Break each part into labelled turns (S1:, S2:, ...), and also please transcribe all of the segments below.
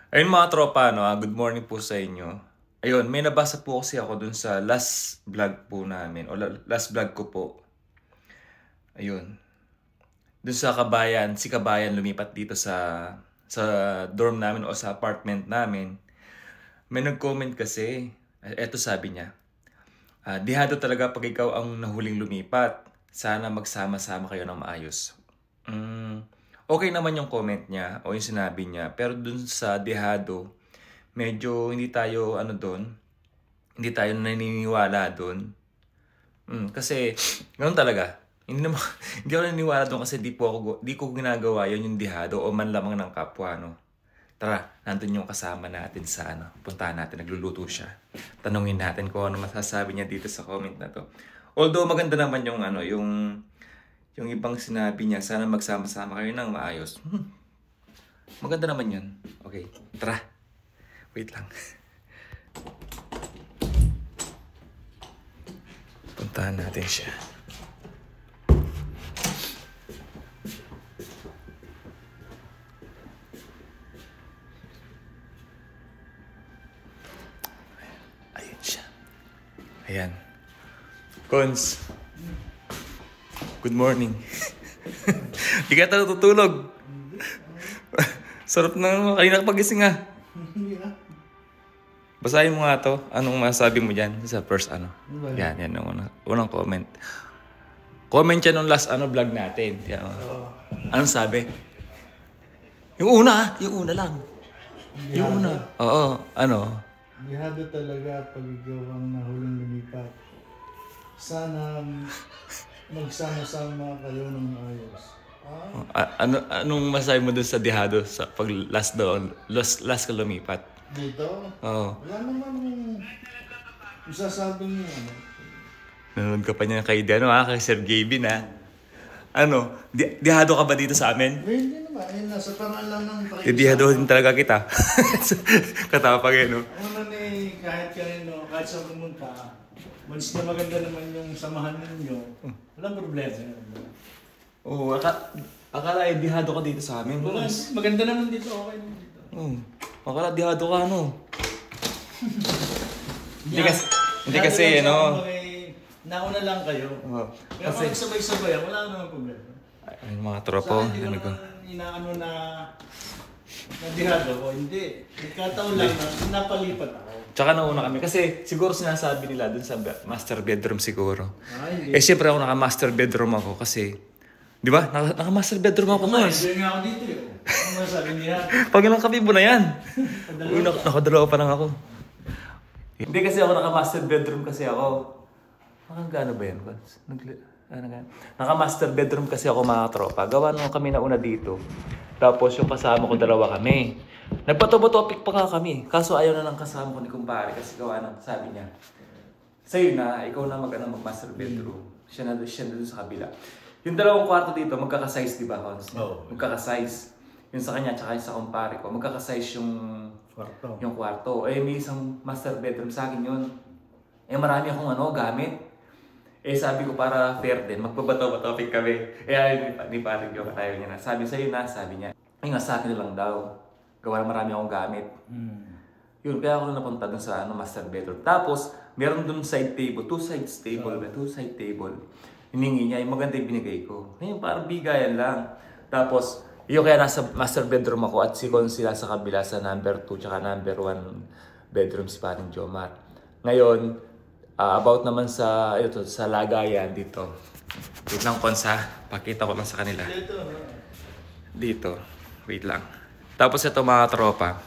S1: Ayun mga tropa, no, good morning po sa inyo. Ayun, may nabasa po kasi ako dun sa last vlog po namin, o last vlog ko po. Ayun, dun sa Kabayan, si Kabayan lumipat dito sa dorm namin o sa apartment namin. May nag-comment kasi, eto sabi niya, dihado talaga pag ikaw ang nahuling lumipat. Sana magsama-sama kayo ng maayos. Okay naman yung comment niya o yung sinabi niya. Pero dun sa dehado, medyo hindi tayo hindi tayo naniniwala dun. Kasi ganoon talaga. Hindi naman hindi ako naniniwala doon kasi di ko ginagawa yun yung dehado o man lamang ng kapwa, no. Tara, nandun yung kasama natin sa puntahan natin, nagluluto siya. Tanungin natin kung ano masasabi niya dito sa comment na to. Although maganda naman yung yung ibang sinabi niya, sana magsama-sama kayo ng maayos. Maganda naman yun. Okay, tara. Wait lang. Puntahan natin siya. Ayun siya. Ayan. Cons. Good morning. Di ka tayo tutulog. Sarap na kanina pagising ah. Basahin mo nga to. Anong masasabi mo dyan sa first Yan yung unang comment. Comment yan nung last vlog natin. Yan, anong sabi? Yung una lang. Yung una. Oo,
S2: Dihado talaga pag ikaw ang nahuling lumipat. Sana magsama-sama kayo ng ayos.
S1: Anong masasabi mo dun sa dihado sa pag last ka lumipat?
S2: Dito?
S1: Oo.
S2: Wala naman isasabing
S1: Nanonood ka pa niya kay kay Sir Gavin dihado ka ba dito sa amin?
S2: Hindi naman. Nasa pangalan ng pakisama.
S1: Dihado din talaga kita. Katapag no?
S2: Una kahit kanino, kahit sa pumunta, once na maganda naman yung samahan ninyo, walang problema.
S1: Oo, akala dihado ka dito sa amin.
S2: Maganda naman dito, okay naman dito.
S1: Akala dihado ka, Hindi kasi,
S2: Nauna lang kayo. Pero
S1: Kasi,
S2: kung sabay-sabay, wala naman problema.
S1: ay, mga tropo,
S2: Hindi ko naman inaano na dihado o hindi. Nagkataon lang na napalipat ako.
S1: Tsaka nauna kami. Kasi siguro sinasabi nila dun sa master bedroom siguro.
S2: Hindi.
S1: Siyempre ako naka-master bedroom ako kasi, di ba? Naka-master bedroom ako, Mons.
S2: Hindi nga ako dito eh. Ano masabi niya?
S1: Pag ilang kami mo na yan. Uy, nakadalawa pa lang ako. Hindi kasi ako naka-master bedroom kasi ako. Nakagano ba yan, Vance? Naka-master bedroom kasi ako mga tropa. Gawa nung kami na una dito. Tapos yung kasama ko dalawa kami. Nagpatopic pa nga kami. Kaso ayaw na ng kasama ko ni kumpare kasi gawa nang sabi niya. Sa'yo na, ikaw na mag-master bedroom. Siya na doon sa kabila. Yung dalawang kwarto dito, magkakasize, di ba, Vance?
S2: Oo.
S1: Magkakasize. Yung sa kanya, tsaka yung sa kumpare ko. Magkakasize yung kwarto. May isang master bedroom sa akin yun. Marami akong gamit. Sabi ko para fair din, magbabato-batopic kami. Ni paring joke tayo niya na. Sabi sa'yo na, sabi niya. Ay nga sa akin lang daw. Gawa na marami akong gamit. Yun, kaya ako na napunta dun sa master bedroom. Tapos, meron dun side table, two side table. Hiningi niya, yung maganda yung binigay ko. Ngayon, parang bigayan lang. Tapos, yung kaya nasa master bedroom ako at si Con sila sa kabila sa number 2 tsaka number 1 bedroom si paring Jomar. Ngayon, about naman sa lagayan dito. Wait lang, Cons, pakita ko lang sa kanila. Dito. Wait lang. Tapos ito mga tropa.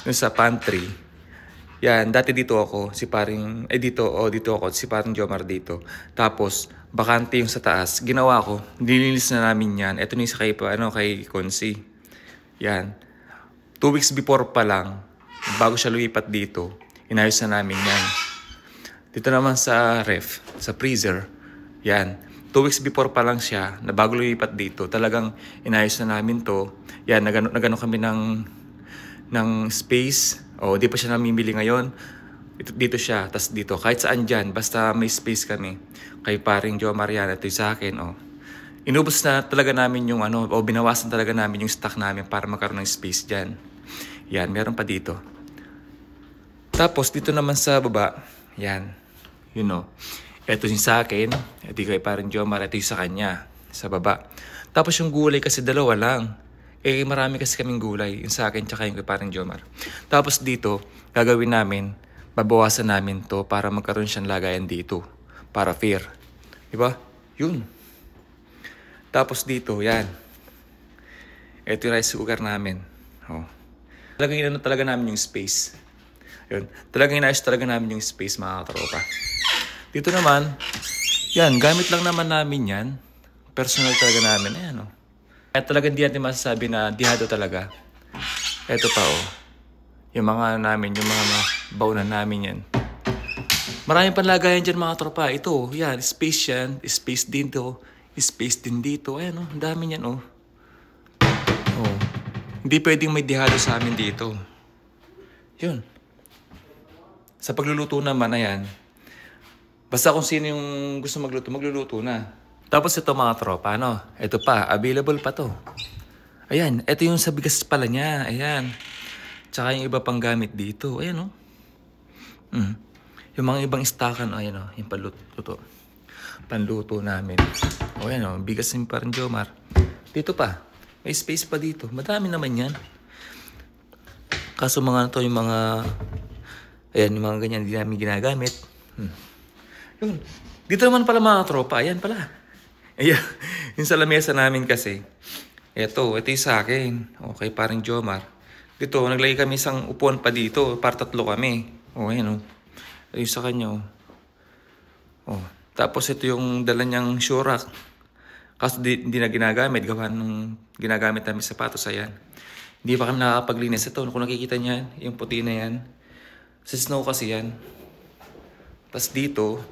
S1: Yung sa pantry. Yan, dati dito ako, dito ako, si paring Jomar dito. Tapos, bakante yung sa taas. Ginawa ko, nilinis na namin yan. Ito na yung kay Consi. Yan. 2 weeks before pa lang, bago siya lumipat dito, inayos na namin yan. Dito naman sa ref, sa freezer, yan. 2 weeks before pa lang siya, na bago lumipat dito, talagang inayos na namin to. Yan, nagano kami ng space. Di pa siya namimili ngayon. Dito siya, tas dito. Kahit saan dyan, basta may space kami. Kay paring Jomar yan, ito yung sa akin, Inubos na talaga namin yung binawasan talaga namin yung stock namin para magkaroon ng space dyan. Yan, meron pa dito. Tapos dito naman sa baba, yan. You know. Ito yung sa akin, ito kay parang Jomar, ito yung sa kanya, sa baba. Tapos yung gulay kasi dalawa lang. Marami kasi kaming gulay, yung sa akin tsaka yung kay parang Jomar. Tapos dito, gagawin namin, babawasan namin to para magkaroon siyang lagayan dito. Para fair. Diba? Yun. Tapos dito, yan. Ito yung rice cooker namin. Oh. Talagang inano talaga namin yung space. Yun. Talagang inayos talaga namin yung space, mga katropa. Dito naman, yan, gamit lang naman namin yan. Personal talaga namin. Ayan, oh. Kaya talagang hindi natin masasabi na dihado talaga. Ito pa, oh. Yung mga namin, yung mga baunan namin yan. Maraming panlagayan dyan, mga tropa. Ito, yan, space yan. Space din to. Space din dito. Ayan, oh. Ang dami yan, oh. Oh. Hindi pwedeng may dihado sa amin dito. Yun. Sa pagluluto naman, ayan. Basta kung sino yung gusto magluto, magluluto na. Tapos ito mga tropa, ano? Ito pa, available pa to. Ayan, ito yung sa bigas pala niya. Ayan. Tsaka yung iba pang gamit dito. Ayan, oh. Yung mga ibang istakan, ayan, oh. Yung panluto. Panluto namin. O, ayan, oh. Bigas yung parang Jomar. Dito pa. May space pa dito. Madami naman yan. Kaso mga to yung mga... Ayan, yung mga ganyan, hindi namin ginagamit. Yun. Dito naman pala mga tropa. Ayan pala. Ayan. Yung sa lamesa namin kasi. Ito yung sa akin. Okay, parang Jomar. Dito, naglagay kami isang upuan pa dito. Para 3 kami. O, ayan o. Ito yung sa kanya o. O. Tapos ito yung dala niyang shurak. Kaso hindi na ginagamit. Gawa nung ginagamit namin sapatos. Ayan. Hindi pa kami nakakapaglinis. Ito, kung nakikita niyan, yung puti na yan. Sa snow kasi yan. Tapos dito,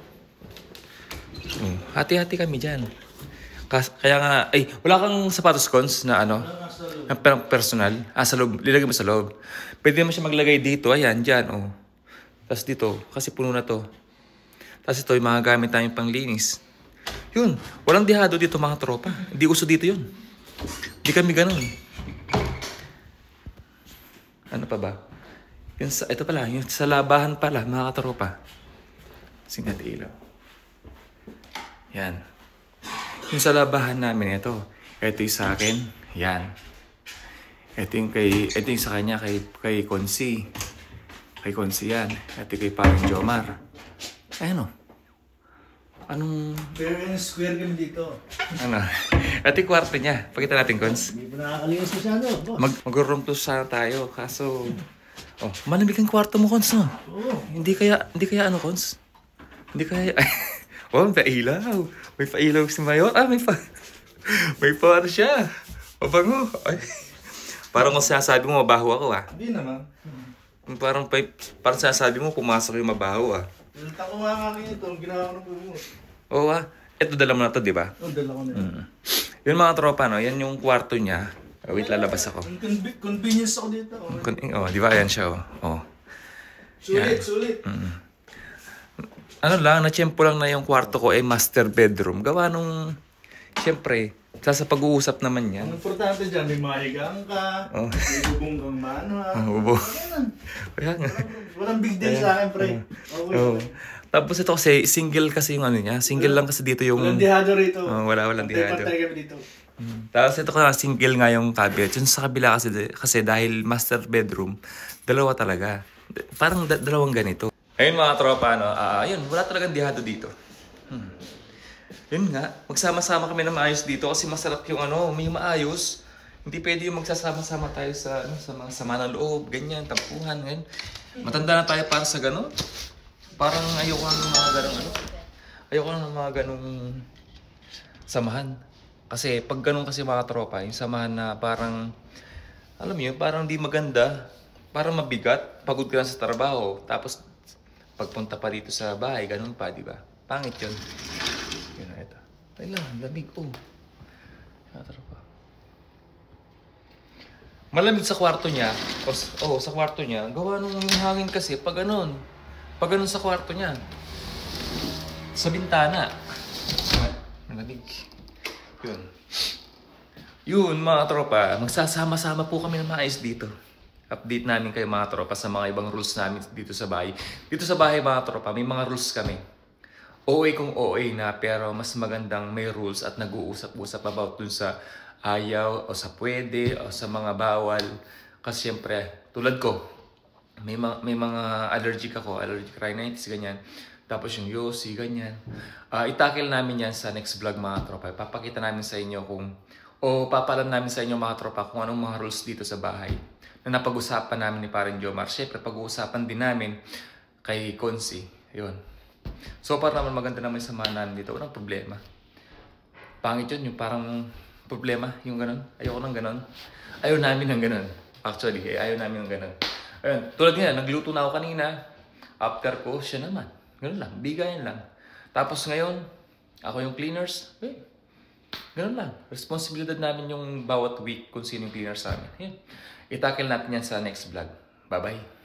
S1: hati-hati kami dyan. Kaya nga, wala kang sapatos cons na ano? Na personal? Sa loob. Lilagay mo sa loob. Pwede mo siya maglagay dito. Ayan, dyan, oh. Tapos dito, kasi puno na to. Tapos ito, yung mga gamit namin panglinis. Yun, walang dihado dito mga tropa. Hindi uso dito yun. Hindi kami ganun. Ano pa ba? Yung ito pala, yung sa labahan pala, mga katropa. Singat ilaw. Yan. Yung sa labahan namin, ito. Ito yung sa akin. Yan. Ito yung sa kanya, kay Konsi. Kay Konsi yan. Ito kay parang Jomar. Ayan o. Anong...
S2: Pero yung square kami dito.
S1: Ano? Ito yung kwarto niya. Pakita natin, Kons.
S2: Hindi pa nakakalinis masyado.
S1: Mag-room tour sana tayo. Kaso... Oh, malamig ang kwarto mo, Kons, no?
S2: Oo.
S1: Hindi kaya ano, Kons? Hindi kaya... Oh, may pailaw. May pailaw si Mayor. May ano siya. Mabango. Ay. Parang kung sinasabi mo, mabaho ako, ah.
S2: Hindi naman.
S1: Parang sinasabi mo, pumasok yung mabaho, ah.
S2: Nalita ko nga kakin ito. Ginawa ko ng pumot.
S1: Oo, ah. Ito, dala mo na to, di ba?
S2: Oo, dala ko na.
S1: Yun mga tropa, no? Yan yung kwarto niya. Wait, lalabas ako.
S2: Convenience ako dito.
S1: Di ba? Ayan siya, oh.
S2: Sulit.
S1: Ano lang, natsyempo lang na yung kwarto ko master bedroom. Gawa nung, siyempre, sa pag-uusap naman yan.
S2: Ang importante dyan, may mahigang ka, may bubong kang manuha.
S1: Bubo. Kaya nga.
S2: Walang big deal sa akin, pre. Okay.
S1: Tapos ito kasi, single kasi yung ano niya. Single lang kasi dito yung...
S2: Walang dihado rito.
S1: Walang dihado.
S2: Patay kami dito.
S1: Tapos ito ka single nga yung cabinet. Yung sa kabila kasi dahil master bedroom, dalawa talaga. Parang dalawang ganito. Ayun mga tropa, no? Ayun, wala talagang dihado dito. Yun nga, magsama-sama kami na maayos dito kasi masarap yung may maayos. Hindi pwede yung magsasama-sama tayo sa mga sama ng loob, ganyan, tampuhan, ganyan. Matanda na tayo para sa gano'n. Parang ayoko ng mga gano'ng Ayoko ng mga gano'ng samahan. Kasi pag gano'n kasi mga tropa, yung samahan na parang, alam mo yun, parang di maganda, parang mabigat, pagod ka na sa trabaho, tapos pagpunta pa dito sa bahay, gano'n pa, di ba? Pangit yun. Yun na ito. Ay lang, lamig oh. Malamig sa kwarto niya. Sa kwarto niya. Gawa nung hangin kasi pag ganun. Pag ganun sa kwarto niya. Sa bintana. Malamig. Yun. Yun mga tropa. Magsasama-sama po kami na maayos dito. Update namin kayo mga tropa sa mga ibang rules namin dito sa bahay. Dito sa bahay mga tropa, may mga rules kami. OA kung OA na, pero mas magandang may rules at nag-uusap-usap about dun sa ayaw o sa pwede o sa mga bawal. Kasi syempre, tulad ko, may mga allergic rhinitis, ganyan. Tapos yung Yossi, ganyan. Itakil namin yan sa next vlog mga tropa. Papakita namin sa inyo papalam namin sa inyo mga tropa kung anong mga rules dito sa bahay na napag-usapan namin ni Parang Jomar. Syempre, pag-uusapan din namin kay Consi. Yun. So, para naman maganda naman yung samahan namin dito. Walang problema. Pangit yun, yung parang problema, yung ganun. Ayoko ng ganun. Ayaw namin ng ganun. Actually, ayaw namin ng ganun. Ayun, tulad nga, nagluto na ako kanina. After ko, siya naman. Ganun lang, bigayan lang. Tapos ngayon, ako yung cleaners. Ganun lang. Responsibilidad namin yung bawat week kung sino yung cleaners namin. Yun. Itakil natin yan sa next vlog. Bye-bye.